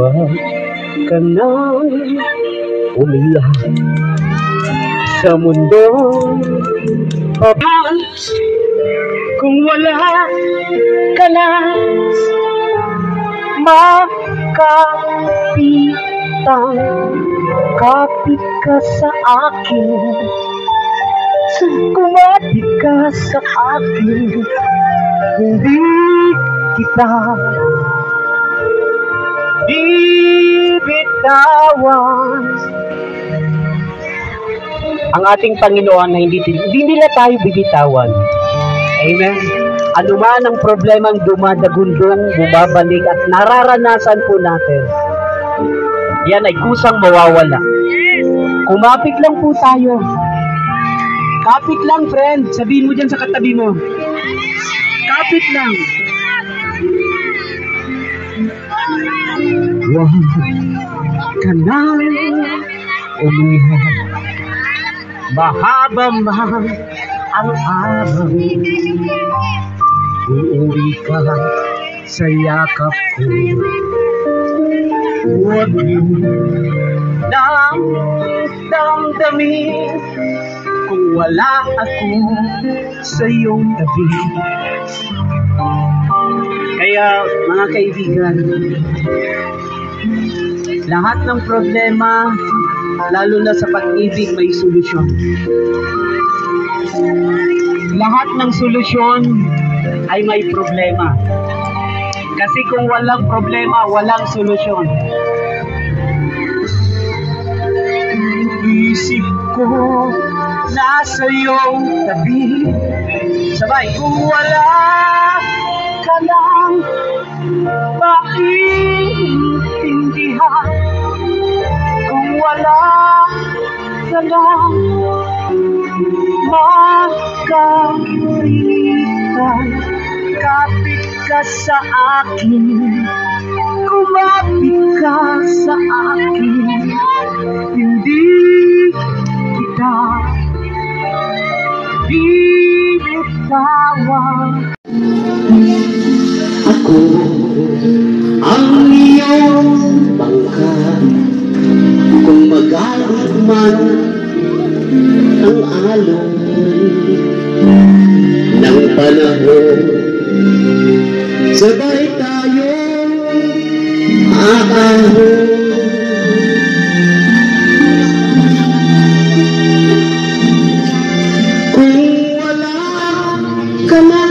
Huwag ka nang umiyak sa mundo. Kung wala ka na makapitan, kapit ka sa akin, kumapit ka sa akin, hindi kita bibitawan. Ang ating Panginoon na hindi nila tayo bibitawan. Amen. Ano man ang problemang dumadagundong, bumabalik at nararanasan po natin, yan ay kusang mawawala. Kumapit lang po tayo. Kapit lang, friend. Sabihin mo dyan sa katabi mo. Kapit lang. Huwag ka nang umiyak. Mahaba man ang araw, uuwi ka sa yakap ko. Huwag mo nang damdamin kung wala ako sa iyong tabi. Kaya mga kaibigan, lahat ng problema, lalo na sa pag-ibig, may solusyon. Lahat ng solusyon ay may problema. Kasi kung walang problema, walang solusyon. Isip ko nasa iyong tabi. Sabay, kung wala ka lang maintindihan, kung wala ka lang makapitan, kapit ka sa akin, kumapit ka sa akin, hindi kita bibitawan. Ako ang iyong bangka, kung magalit man ang alon ng panahon, sabay tayong aahon. Kung wala ka na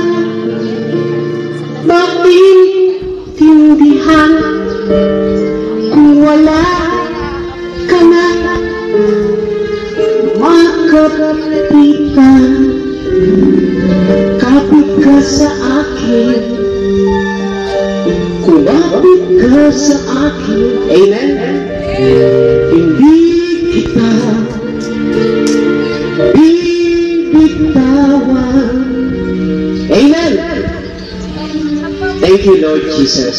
maintindihan, kung wala ka na makapitan, kapit ka sa akin, kumapit ka sa akin. Amen? Hindi kita bibitawan. Amen? Thank you, Lord Jesus.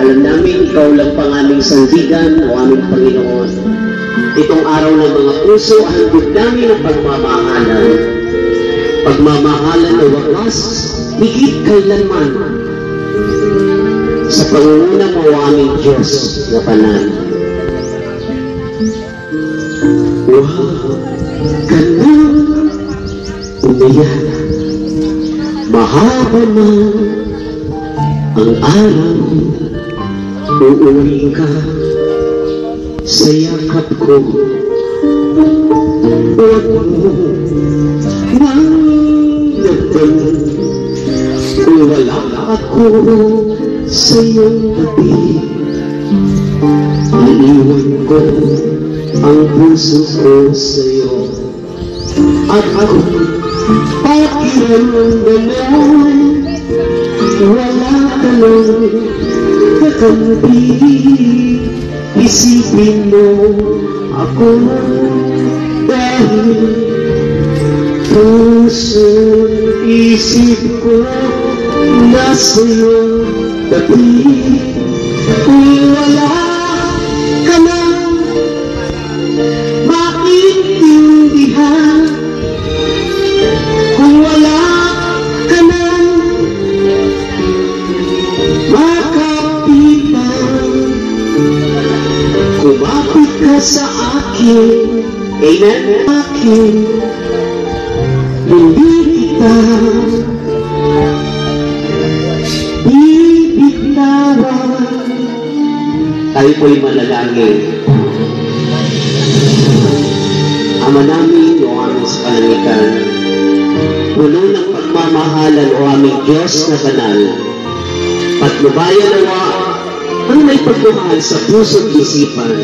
Alam namin, ikaw lang pang aming sandigan o aming Panginoon. Itong araw ng mga puso, handog namin ang pagmamahalan. Pagmamahalan na wakas, higit kailanman. Sa pangunguna mo, aming Diyos na Panay. Huwag ka nang umiyak. Mahaba man ang araw, uuwi ka sa yakap ko. Huwag mo nang damdamin kung wala ako sa iyong tabi. Iniwan ko ang puso ko sa iyo, at ako pakiramdaman wala ka lang kakampi. Isipin mo ako dahil puso't isip ko nasa iyong tabi. Kung wala ka nang maintindihan, kung wala ka nang Amen? Akin, hindi kita bibitawan. Tayo po'y manalangin. Ama namin o aming sa kalangitan, puno ng pagmamahalan o aming Diyos na banal, patnubayan nawa ang may pagmamahal sa puso't isipan